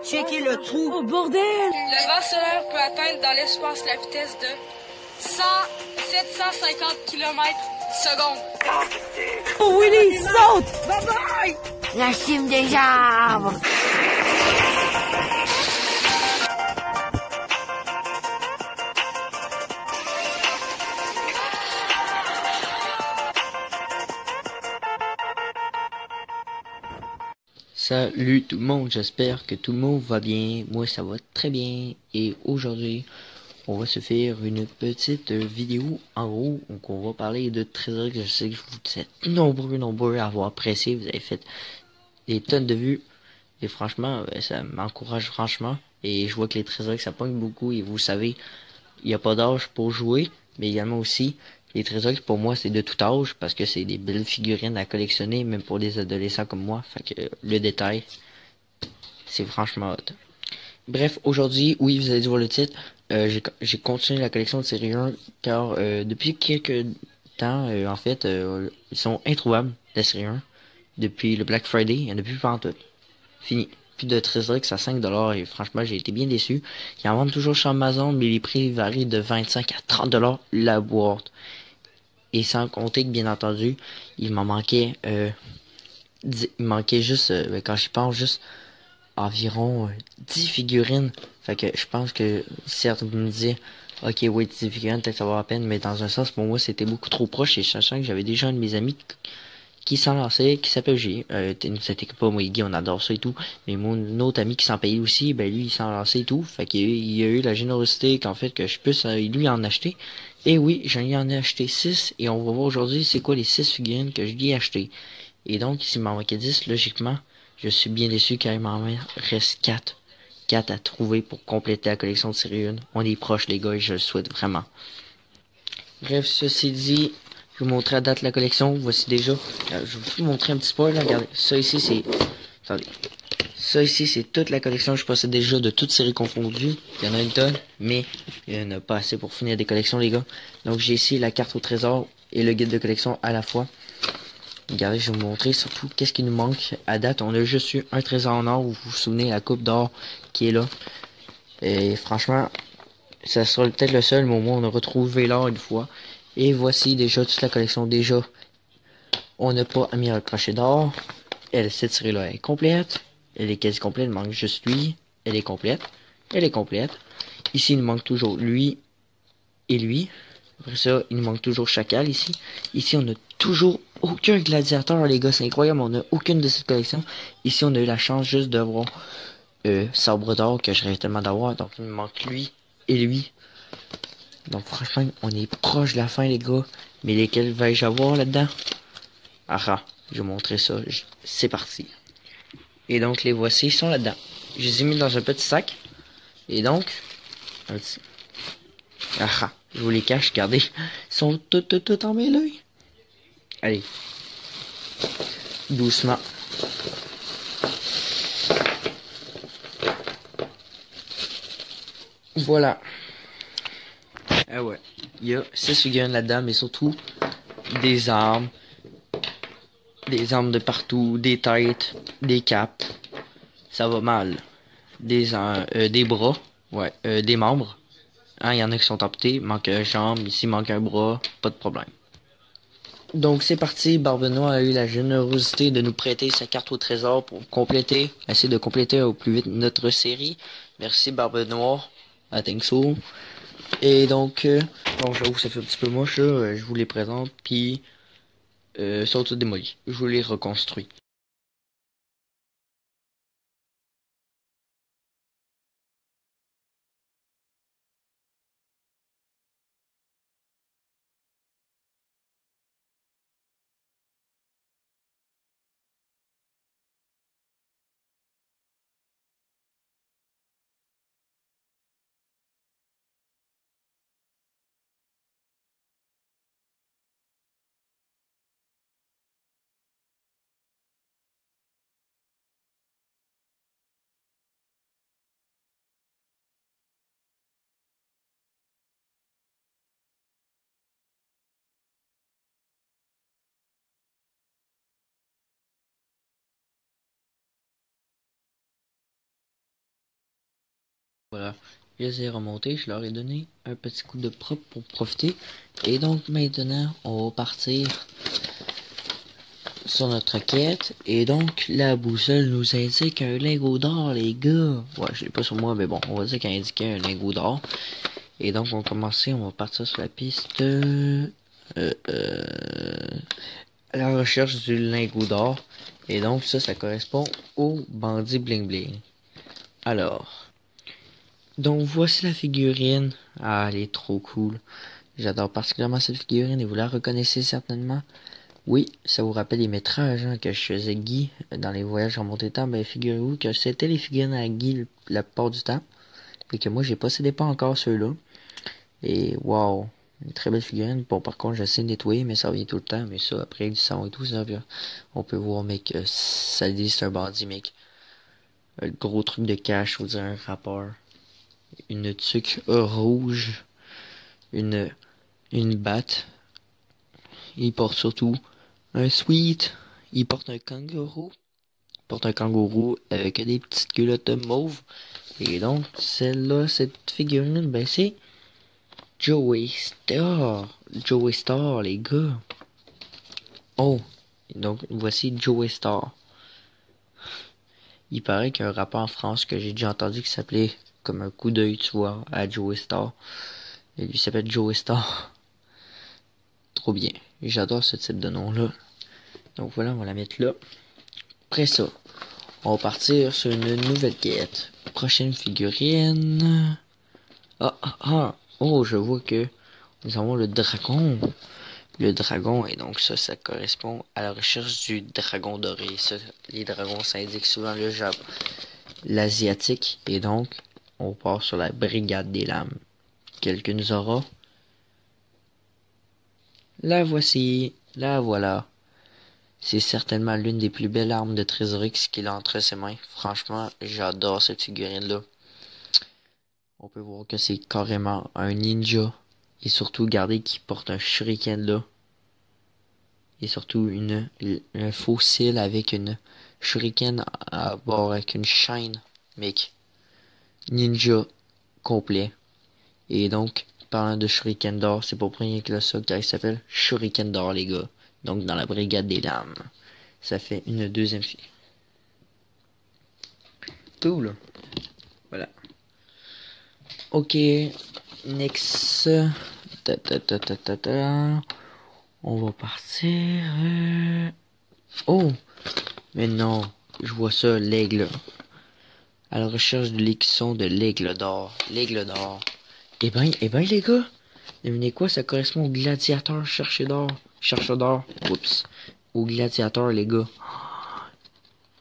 Checkez le trou. Oh bordel! Le vent solaire peut atteindre dans l'espace la vitesse de 750 km/s. Oh Willy, saute! Bye bye! La cime des arbres! Salut tout le monde, j'espère que tout le monde va bien. Moi ça va très bien. Et aujourd'hui, on va se faire une petite vidéo en gros. Donc on va parler de trésors. Je sais que vous êtes nombreux à avoir apprécié. Vous avez fait des tonnes de vues. Et franchement, ça m'encourage franchement. Et je vois que les trésors ça pogne beaucoup. Et vous savez, il n'y a pas d'âge pour jouer. Mais également aussi, les trésors pour moi c'est de tout âge. Parce que c'est des belles figurines à collectionner. Même pour les adolescents comme moi. Fait que le détail, c'est franchement hot. Bref, aujourd'hui, oui, vous allez voir le titre. J'ai continué la collection de série 1 car depuis quelques temps, en fait, ils sont introuvables, la série 1. Depuis le Black Friday, il n'y en a plus pantoute. Fini. Plus de trésors à 5$ et franchement, j'ai été bien déçu. Ils en vendent toujours sur Amazon, mais les prix varient de 25 à 30$ la boîte. Et sans compter que, bien entendu, il m'en manquait, il manquait juste, quand j'y pense, juste environ 10 figurines. Fait que je pense que, certes, vous me disiez, ok, oui, 10 figurines, peut-être ça va à peine, mais dans un sens, pour moi, c'était beaucoup trop proche, et sachant que j'avais déjà un de mes amis qui s'en lançait, qui s'appelle G. C'était pas moi et Guy, on adore ça et tout, mais mon autre ami qui s'en payait aussi, ben lui, il s'en lançait et tout. Fait qu'il a eu la générosité qu'en fait, que je puisse lui en acheter. Et oui, j'en ai acheté 6, et on va voir aujourd'hui c'est quoi les 6 figurines que je lui ai achetées. Et donc, s'il m'en manquait 10, logiquement, je suis bien déçu car il m'en reste 4. 4 à trouver pour compléter la collection de série 1. On est proche les gars et je le souhaite vraiment. Bref, ceci dit, je vais vous montrer à date la collection. Voici déjà. Je vais vous montrer un petit spoil. Regardez, ça ici c'est... Attendez. Ça ici c'est toute la collection. Je possède déjà de toutes séries confondues. Il y en a une tonne, mais il n'y en a pas assez pour finir des collections les gars. Donc j'ai ici la carte au trésor et le guide de collection à la fois. Regardez, je vais vous montrer surtout qu'est-ce qui nous manque. À date, on a juste eu un trésor en or. Vous vous souvenez, la coupe d'or qui est là. Et franchement, ça sera peut-être le seul, mais au moins on a retrouvé l'or une fois. Et voici déjà toute la collection. Déjà, on n'a pas Amiral Crochet d'or. Cette série-là est complète. Elle est quasi complète, il manque juste lui. Elle est complète. Elle est complète. Ici, il nous manque toujours lui et lui. Après ça, il nous manque toujours Chacal ici. Ici, on n'a toujours aucun gladiateur, les gars. C'est incroyable, on n'a aucune de cette collection. Ici, on a eu la chance juste d'avoir Sabre d'or que je rêve tellement d'avoir. Donc, il me manque lui et lui. Donc, franchement, on est proche de la fin, les gars. Mais lesquels vais-je avoir là-dedans? Ah, je vais vous montrer ça. C'est parti. Et donc, les voici, ils sont là-dedans. Je les ai mis dans un petit sac. Et donc, je vous les cache, regardez. Ils sont tout emmêlés. Allez. Doucement. Voilà. Ah ouais. Il y a 6 figurines là-dedans, mais surtout des armes. Des armes de partout, des têtes, des capes. Ça va mal. Des bras. Ouais, des membres. Hein, il y en a qui sont amputés. Manque une jambe. Ici, manque un bras. Pas de problème. Donc c'est parti, Barbe Noire a eu la générosité de nous prêter sa carte au trésor pour compléter, essayer de compléter au plus vite notre série. Merci Barbe Noire, I think so. Et donc, bon j'avoue ça fait un petit peu moche là, je vous les présente, puis sont tous démolis, je vous les reconstruis. Voilà, je les ai remontés, je leur ai donné un petit coup de propre pour profiter. Et donc maintenant, on va partir sur notre quête. Et donc, la boussole nous indique un lingot d'or, les gars. Ouais, je l'ai pas sur moi, mais bon, on va dire qu'elle indiquait un lingot d'or. Et donc, on va commencer, on va partir sur la piste à la recherche du lingot d'or. Et donc, ça correspond au bandit bling bling. Alors, donc voici la figurine. Ah, elle est trop cool. J'adore particulièrement cette figurine et vous la reconnaissez certainement. Oui, ça vous rappelle les métrages que je faisais Guy dans les voyages en monté-temps. Ben, figurez-vous que c'était les figurines à Guy la plupart du temps. Et que moi, j'ai possédé pas encore ceux-là. Et wow, une très belle figurine. Bon, par contre, j'essaie de nettoyer, mais ça revient tout le temps. Mais ça, après, du savon et tout, ça, on peut voir, mec, ça dit c'est un bandit, mec. Le gros truc de cash, vous dire un rappeur. Une tuque rouge. Une batte. Il porte surtout un sweat. Il porte un kangourou. Il porte un kangourou avec des petites culottes mauves. Et donc, celle-là, cette figurine, ben c'est Joey Star. Joey Star, les gars. Oh, donc voici Joey Star. Il paraît qu'il y a un rappeur en France que j'ai déjà entendu qui s'appelait comme un coup d'œil, tu vois, à Joey Star. Et lui s'appelle Joey Star. Trop bien. J'adore ce type de nom-là. Donc voilà, on va la mettre là. Après ça, on va partir sur une nouvelle quête. Prochaine figurine. Oh, je vois que nous avons le dragon. Le dragon, et donc ça correspond à la recherche du dragon doré. Ça, les dragons, ça indique souvent le Japon, l'asiatique. Et donc, on part sur la brigade des lames. Quelle que nous aura. La voici. La voilà. C'est certainement l'une des plus belles armes de Trésorix qu'il a entre ses mains. Franchement, j'adore cette figurine-là. On peut voir que c'est carrément un ninja. Et surtout, regardez qu'il porte un shuriken là. Et surtout, un fossile avec une shuriken à bord avec une chaîne. Mec. Ninja complet. Et donc, parlant de shuriken d'or, c'est pas pour rien que le ça il s'appelle shuriken d'or, les gars. Donc, dans la brigade des lames. Ça fait une deuxième fille. Cool. Voilà. Ok. Next. On va partir. Oh. Mais non. Je vois ça, l'aigle. À la recherche de l'écusson de l'aigle d'or. L'aigle d'or. Eh ben, les gars. Devinez quoi, ça correspond au gladiateur chercheur d'or. Oups. Au gladiateur, les gars.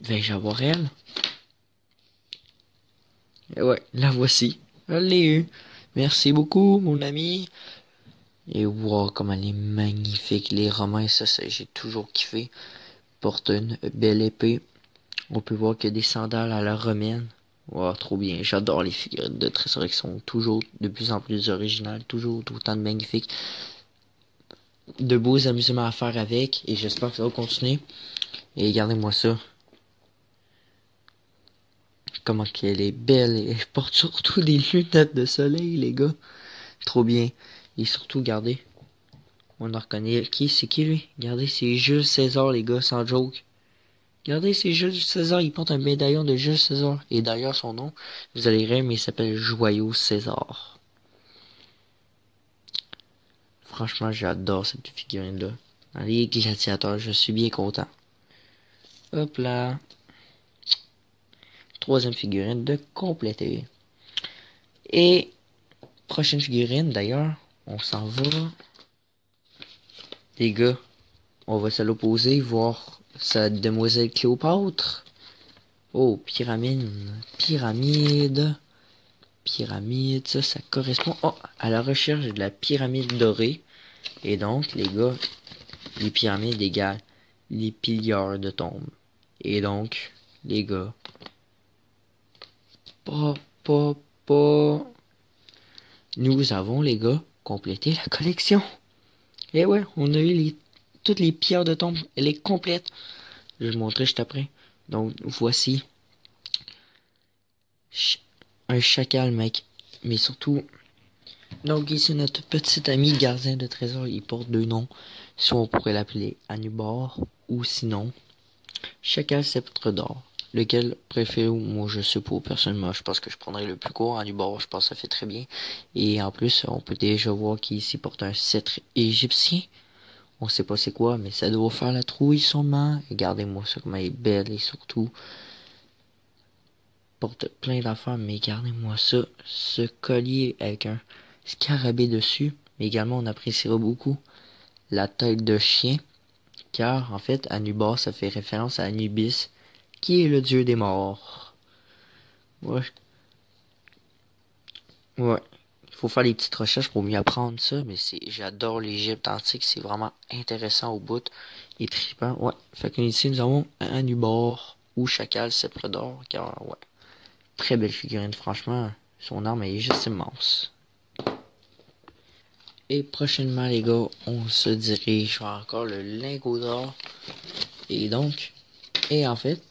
Vais-je avoir elle? Et ouais, la voici. Je l'ai eu. Merci beaucoup, mon ami. Et wow, comme elle est magnifique. Les Romains, ça j'ai toujours kiffé. Porte une belle épée. On peut voir qu'il y a des sandales à la romaine. Wow, trop bien. J'adore les figurines de Trésor qui sont toujours de plus en plus originales. Toujours autant de magnifiques. De beaux amusements à faire avec. Et j'espère que ça va continuer. Et regardez-moi ça. Comment qu'elle est belle. Et je porte surtout des lunettes de soleil, les gars. Trop bien. Et surtout, regardez. On en reconnaît. C'est qui lui? Regardez, c'est Jules César, les gars, sans joke. Regardez, c'est Jules César. Il porte un médaillon de Jules César. Et d'ailleurs, son nom, vous allez rire, mais il s'appelle Joyeux César. Franchement, j'adore cette figurine-là. Dans les gladiateurs, je suis bien content. Hop là. Troisième figurine de compléter. Et prochaine figurine, d'ailleurs, on s'en va. Les gars, on va se l'opposer, voir sa demoiselle Cléopâtre. Oh, pyramide, ça correspond à la recherche de la pyramide dorée. Et donc, les gars, les pyramides égale les piliers de tombes. Et donc, les gars, nous avons, les gars, complété la collection. Et ouais, on a eu toutes les pierres de tombe. Elle est complète. Je vais vous montrer juste après. Donc, voici un chacal, mec. Mais surtout, donc ici notre petit ami gardien de trésor, il porte deux noms. Soit on pourrait l'appeler Anubor, ou sinon Chacal Sceptre d'Or. Lequel préférez-vous? Moi je sais pas, personnellement je pense que je prendrais le plus court. Anubor, je pense que ça fait très bien. Et en plus on peut déjà voir qu'il ici porte un sceptre égyptien. On sait pas c'est quoi, mais ça doit faire la trouille sûrement. Regardez-moi ça comment elle est belle, et surtout porte plein d'affaires, mais regardez-moi ça, ce collier avec un scarabée dessus. Mais également on appréciera beaucoup la tête de chien, car en fait Anubis ça fait référence à Anubis, qui est le dieu des morts. Ouais. Ouais. Il faut faire des petites recherches pour mieux apprendre ça, mais j'adore l'Égypte antique, c'est vraiment intéressant au bout et trippant. Ouais. Fait que ici nous avons Anubis ou Chacal Sceptre d'Or, car ouais. Très belle figurine, franchement. Son arme est juste immense. Et prochainement les gars, on se dirige vers encore le lingot d'or. Et donc, en fait,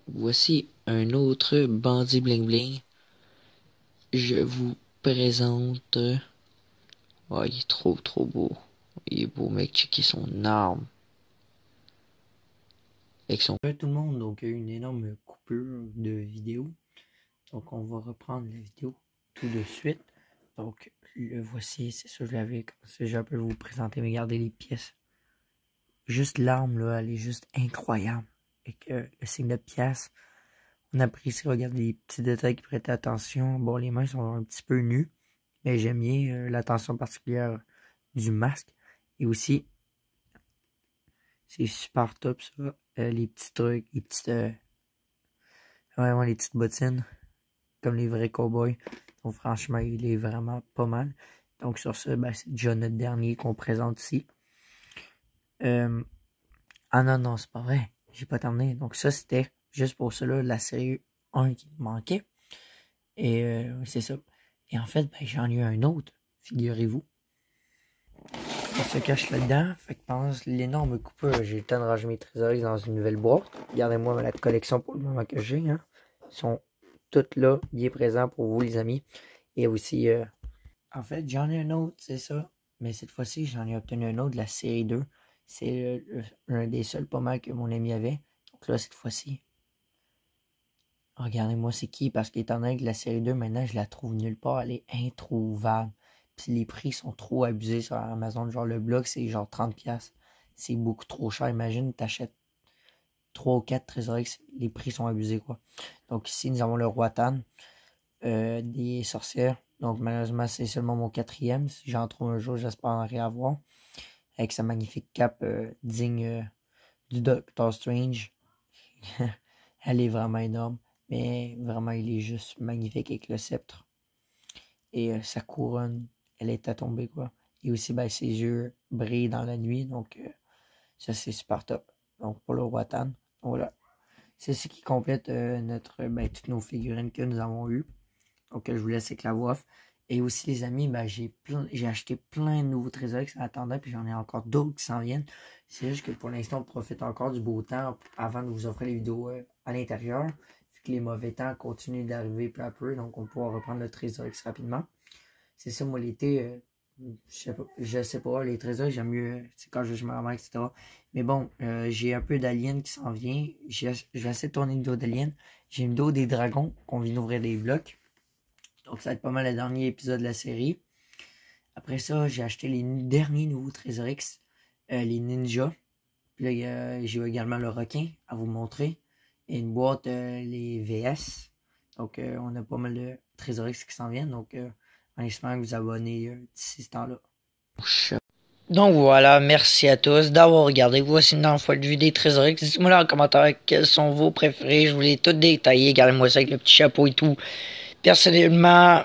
voici un autre bandit bling bling. Je vous présente... Oh, il est trop beau. Il est beau, mec. Checkez son arme. Avec son... Tout le monde, donc il y a eu une énorme coupure de vidéo. Donc on va reprendre la vidéo tout de suite. Donc le voici, c'est ça, je l'avais, je peux vous présenter, mais regardez les pièces. Juste l'arme là, elle est juste incroyable. Avec le signe de pièce. On apprécie, regardez les petits détails qui prêtent attention. Bon, les mains sont un petit peu nues, mais j'aime bien l'attention particulière du masque. Et aussi, c'est super top ça, les petits trucs, les petites, vraiment les petites bottines, comme les vrais cowboys. Donc franchement, il est vraiment pas mal. Donc sur ce, ben, c'est déjà notre dernier qu'on présente ici. Ah non, c'est pas vrai. J'ai pas terminé. Donc ça, c'était juste pour cela la série 1 qui me manquait. Et c'est ça. Et en fait, ben, j'en ai eu un autre, figurez-vous. On se cache là-dedans. Fait que pendant l'énorme coupure, j'ai eu le temps de ranger mes trésoreries dans une nouvelle boîte. Regardez-moi la collection pour le moment que j'ai. Hein. Ils sont toutes là, bien présents pour vous les amis. Et aussi, en fait, j'en ai un autre, c'est ça. Mais cette fois-ci, j'en ai obtenu un autre de la série 2. C'est un des seuls pas mal que mon ami avait. Donc là, cette fois-ci, regardez-moi c'est qui. Parce qu'étant donné que la série 2, maintenant, je la trouve nulle part. Elle est introuvable. Puis les prix sont trop abusés sur Amazon. Genre le bloc, c'est genre 30$. C'est beaucoup trop cher. Imagine, t'achètes 3 ou 4 Trésor-X. Les prix sont abusés, quoi. Donc ici, nous avons le Roi Tan. Des sorcières. Donc malheureusement, c'est seulement mon 4e. Si j'en trouve un jour, j'espère en réavoir. Avec sa magnifique cape digne du Doctor Strange. Elle est vraiment énorme. Mais vraiment, il est juste magnifique avec le sceptre. Et sa couronne, elle est à tomber, quoi. Et aussi, ben, ses yeux brillent dans la nuit. Donc, ça, c'est super top. Donc, pour le Roi Tan, voilà. C'est ce qui complète toutes nos figurines que nous avons eues. Donc, je vous laisse avec la voix off. Et aussi, les amis, ben, j'ai acheté plein de nouveaux trésors qui s'attendaient, puis j'en ai encore d'autres qui s'en viennent. C'est juste que pour l'instant, on profite encore du beau temps avant de vous offrir les vidéos à l'intérieur. Vu que les mauvais temps continuent d'arriver peu à peu, donc on pourra reprendre le trésor rapidement. C'est ça, moi, l'été, je sais pas, les trésors, j'aime mieux, c'est quand je me ramène, etc. Mais bon, j'ai un peu d'Alien qui s'en vient. Je vais essayer de tourner une vidéo d'Alien. J'ai une vidéo des dragons qu'on vient d'ouvrir des blocs. Donc, ça va être pas mal le dernier épisode de la série. Après ça, j'ai acheté les derniers nouveaux Trésor X, les ninjas. Puis là, j'ai également le requin à vous montrer. Et une boîte, les VS. Donc, on a pas mal de Trésor X qui s'en viennent. Donc, en espérant que vous abonnez d'ici ce temps-là. Donc voilà, merci à tous d'avoir regardé. Voici une dernière fois de vue des Trésor X. Dites-moi là en commentaire quels sont vos préférés. Je vous les tout détaillé. Regardez-moi ça avec le petit chapeau et tout. Personnellement,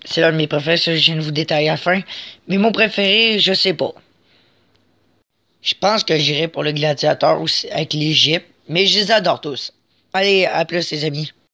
c'est l'un de mes préférés, ça, je viens de vous détailler à la fin. Mais mon préféré, je sais pas. Je pense que j'irai pour le gladiateur aussi avec l'Égypte, mais je les adore tous. Allez, à plus les amis.